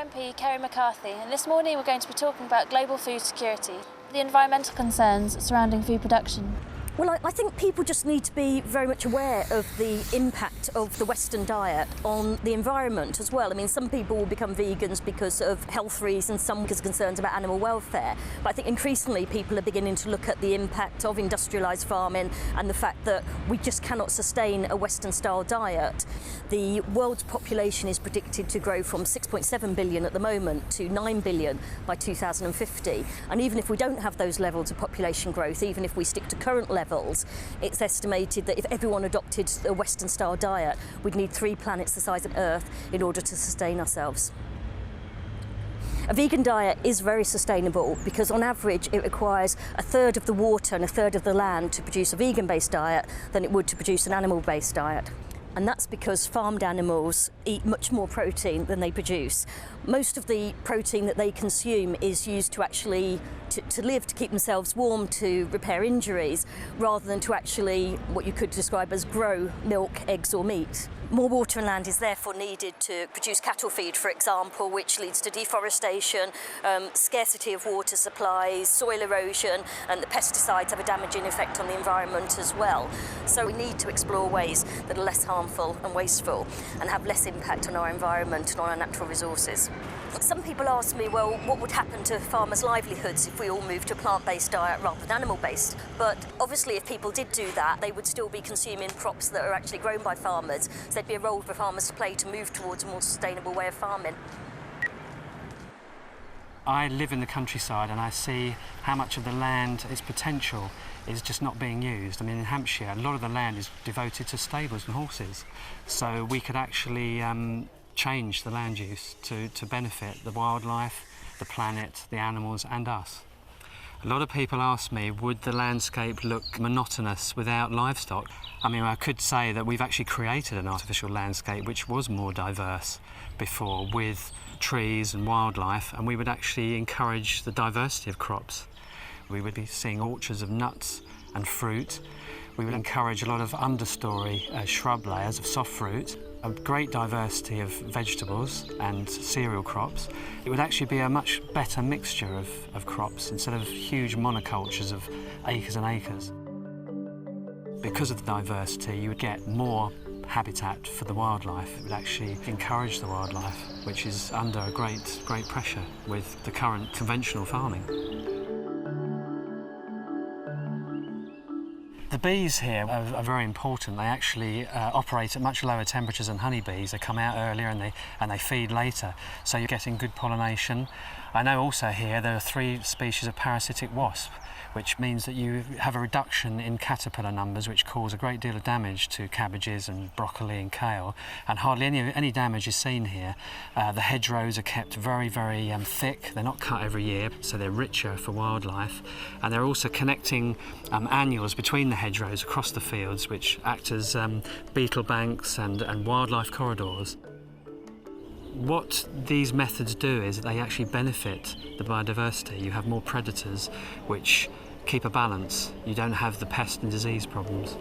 MP Kerry McCarthy, and this morning we're going to be talking about global food security, the environmental concerns surrounding food production. Well, I think people just need to be very much aware of the impact of the Western diet on the environment as well. I mean, some people will become vegans because of health reasons, some because of concerns about animal welfare. But I think increasingly people are beginning to look at the impact of industrialised farming and the fact that we just cannot sustain a Western-style diet. The world's population is predicted to grow from 6.7 billion at the moment to 9 billion by 2050. And even if we don't have those levels of population growth, even if we stick to current levels, it's estimated that if everyone adopted a Western-style diet, we'd need 3 planets the size of Earth in order to sustain ourselves. A vegan diet is very sustainable because on average it requires a third of the water and a third of the land to produce a vegan-based diet than it would to produce an animal-based diet. And that's because farmed animals eat much more protein than they produce. Most of the protein that they consume is used to actually to live, to keep themselves warm, to repair injuries, rather than to actually what you could describe as grow milk, eggs or meat. More water and land is therefore needed to produce cattle feed, for example, which leads to deforestation, scarcity of water supplies, soil erosion, and the pesticides have a damaging effect on the environment as well. So we need to explore ways that are less harmful and wasteful and have less impact on our environment and on our natural resources. Some people ask me, well, what would happen to farmers' livelihoods if we all moved to a plant-based diet rather than animal-based? But obviously if people did do that, they would still be consuming crops that are actually grown by farmers. So there'd be a role for farmers to play to move towards a more sustainable way of farming. I live in the countryside and I see how much of the land, its potential, is just not being used. I mean, in Hampshire, a lot of the land is devoted to stables and horses. So we could actually change the land use to benefit the wildlife, the planet, the animals and us. A lot of people ask me, would the landscape look monotonous without livestock? I mean, I could say that we've actually created an artificial landscape which was more diverse before, with trees and wildlife, and we would actually encourage the diversity of crops. We would be seeing orchards of nuts and fruit. We would encourage a lot of understory shrub layers of soft fruit, a great diversity of vegetables and cereal crops. It would actually be a much better mixture of crops instead of huge monocultures of acres and acres. Because of the diversity, you would get more habitat for the wildlife. It would actually encourage the wildlife, which is under a great pressure with the current conventional farming. The bees here are very important. They actually operate at much lower temperatures than honeybees. They come out earlier and they feed later, so you're getting good pollination. I know also here there are 3 species of parasitic wasp, which means that you have a reduction in caterpillar numbers, which cause a great deal of damage to cabbages and broccoli and kale, and hardly any damage is seen here. The hedgerows are kept very thick. They're not cut every year, so they're richer for wildlife, and they're also connecting annuals between the hedgerows across the fields, which act as beetle banks and wildlife corridors. What these methods do is that they actually benefit the biodiversity. You have more predators which keep a balance. You don't have the pest and disease problems.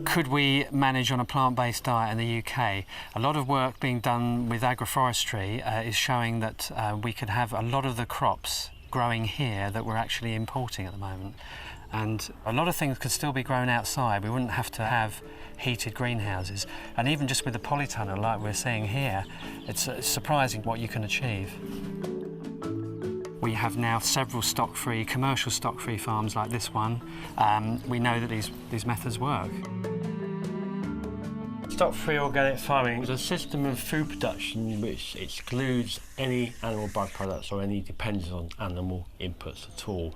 Could we manage on a plant-based diet in the UK? A lot of work being done with agroforestry is showing that we could have a lot of the crops growing here that we're actually importing at the moment. And a lot of things could still be grown outside. We wouldn't have to have heated greenhouses. And even just with the polytunnel like we're seeing here, it's surprising what you can achieve. We have now several stock-free, commercial stock-free farms like this one. We know that these methods work. Stock-free organic farming is a system of food production which excludes any animal byproducts or any dependence on animal inputs at all.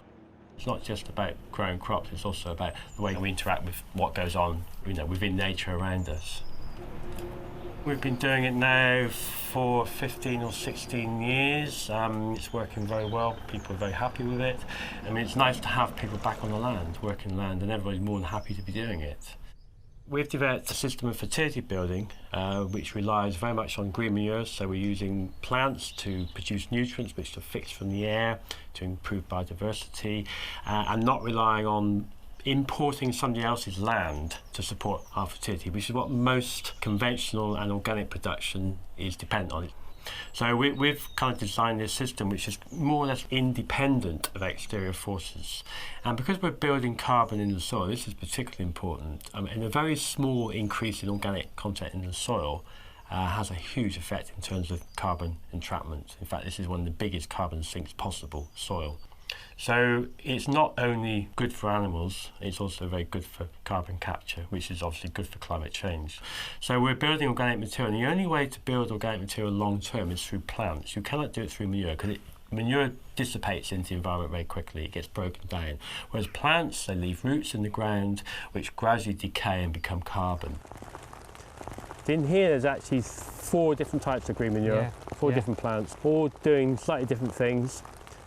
It's not just about growing crops, it's also about the way we interact with what goes on, within nature around us. We've been doing it now for 15 or 16 years. It's working very well, people are very happy with it. I mean, it's nice to have people back on the land, working land, and everybody's more than happy to be doing it. We've developed a system of fertility building which relies very much on green manures, so we're using plants to produce nutrients which are fixed from the air to improve biodiversity and not relying on importing somebody else's land to support our fertility, which is what most conventional and organic production is dependent on. So we've kind of designed this system which is more or less independent of exterior forces. And because we're building carbon in the soil, this is particularly important, and a very small increase in organic content in the soil has a huge effect in terms of carbon entrapment. In fact, this is one of the biggest carbon sinks possible, soil. So it's not only good for animals, it's also very good for carbon capture, which is obviously good for climate change. So we're building organic material, and the only way to build organic material long term is through plants. You cannot do it through manure, because manure dissipates into the environment very quickly, it gets broken down. Whereas plants, they leave roots in the ground, which gradually decay and become carbon. In here there's actually 4 different types of green manure, 4 different plants, all doing slightly different things.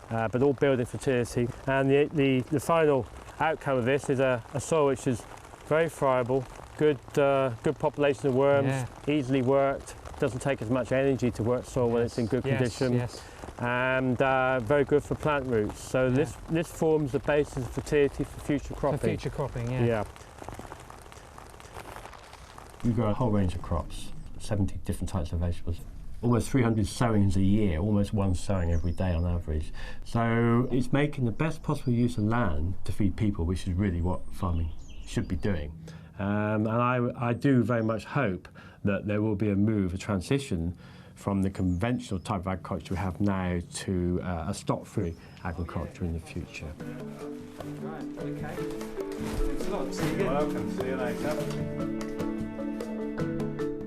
But all building fertility, and the final outcome of this is a soil which is very friable, good population of worms, easily worked, doesn't take as much energy to work soil when it's in good condition, and very good for plant roots. So this forms the basis of fertility for future cropping. For future cropping, yeah. We grow a whole range of crops, 70 different types of vegetables. Almost 300 sowings a year, almost 1 sowing every day on average. So it's making the best possible use of land to feed people, which is really what farming should be doing. And I do very much hope that there will be a transition from the conventional type of agriculture we have now to a stock-free agriculture in the future. Right, okay. Thanks a lot. See you again. Welcome. See you later.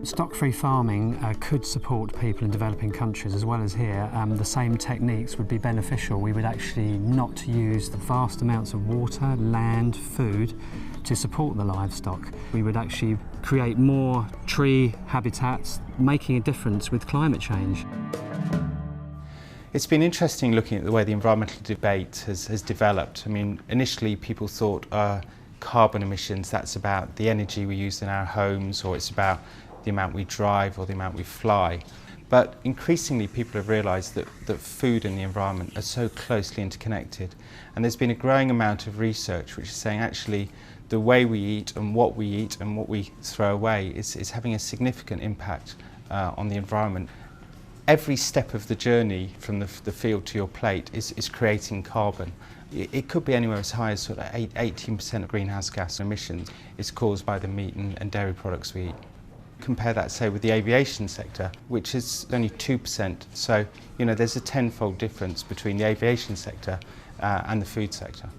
Stock-free farming could support people in developing countries as well as here. The same techniques would be beneficial. We would actually not use the vast amounts of water, land, food to support the livestock. We would actually create more tree habitats, making a difference with climate change. It's been interesting looking at the way the environmental debate has developed. I mean, initially people thought carbon emissions, that's about the energy we use in our homes, or it's about the amount we drive or the amount we fly. But increasingly people have realised that food and the environment are so closely interconnected, and there's been a growing amount of research which is saying actually the way we eat and what we throw away is having a significant impact on the environment. Every step of the journey from the field to your plate is creating carbon. It could be anywhere as high as sort of 18% of greenhouse gas emissions is caused by the meat and dairy products we eat. Compare that, say, with the aviation sector, which is only 2%. So, you know, there's a tenfold difference between the aviation sector and the food sector.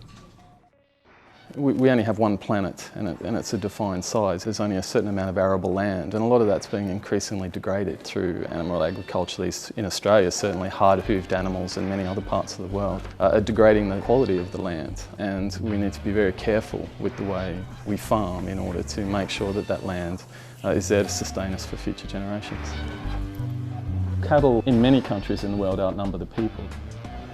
We only have one planet, and it's a defined size. There's only a certain amount of arable land, and a lot of that's being increasingly degraded through animal agriculture. In Australia, certainly hard-hooved animals and many other parts of the world are degrading the quality of the land, and we need to be very careful with the way we farm in order to make sure that that land is there to sustain us for future generations. Cattle in many countries in the world outnumber the people.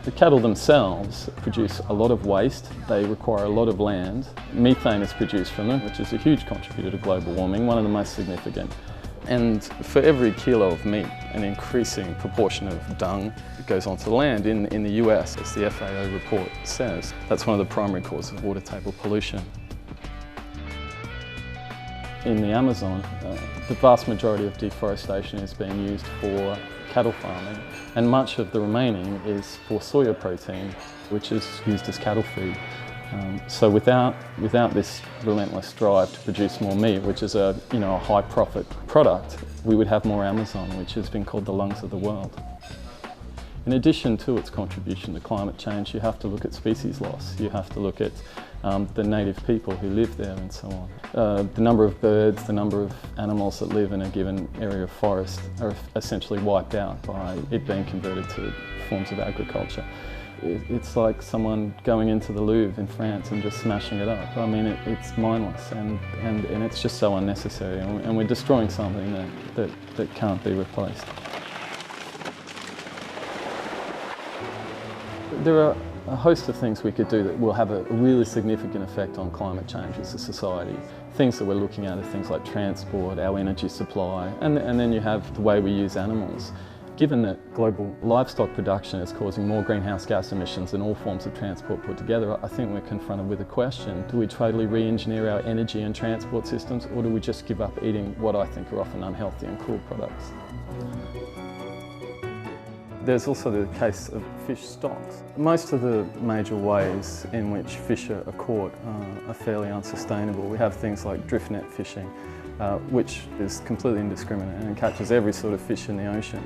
The cattle themselves produce a lot of waste, they require a lot of land. Methane is produced from them, which is a huge contributor to global warming, one of the most significant. And for every kilo of meat, an increasing proportion of dung goes onto the land. In the US, as the FAO report says, that's one of the primary causes of water table pollution. In the Amazon, the vast majority of deforestation is being used for cattle farming, and much of the remaining is for soya protein, which is used as cattle feed. So without this relentless drive to produce more meat, which is a high profit product, we would have more Amazon, which has been called the lungs of the world. In addition to its contribution to climate change, you have to look at species loss. You have to look at the native people who live there and so on. The number of birds, the number of animals that live in a given area of forest are essentially wiped out by it being converted to forms of agriculture. It's like someone going into the Louvre in France and just smashing it up. I mean, it's mindless and it's just so unnecessary, and we're destroying something that can't be replaced. There are a host of things we could do that will have a really significant effect on climate change as a society. Things that we're looking at are things like transport, our energy supply, and then you have the way we use animals. Given that global livestock production is causing more greenhouse gas emissions than all forms of transport put together, I think we're confronted with a question: do we totally re-engineer our energy and transport systems, or do we just give up eating what I think are often unhealthy and cruel products? There's also the case of fish stocks. Most of the major ways in which fish are caught are fairly unsustainable. We have things like drift net fishing, which is completely indiscriminate and catches every sort of fish in the ocean.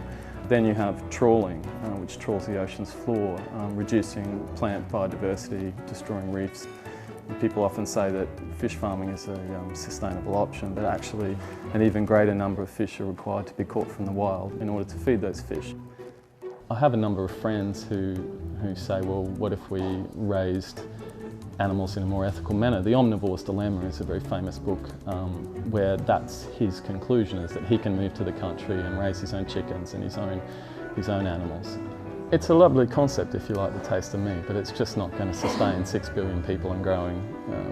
Then you have trawling, which trawls the ocean's floor, reducing plant biodiversity, destroying reefs. And people often say that fish farming is a sustainable option, but actually an even greater number of fish are required to be caught from the wild in order to feed those fish. I have a number of friends who say, well, what if we raised animals in a more ethical manner? The Omnivore's Dilemma is a very famous book where that's his conclusion, is that he can move to the country and raise his own chickens and his own animals. It's a lovely concept if you like the taste of meat, but it's just not going to sustain 6 billion people and growing,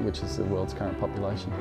which is the world's current population.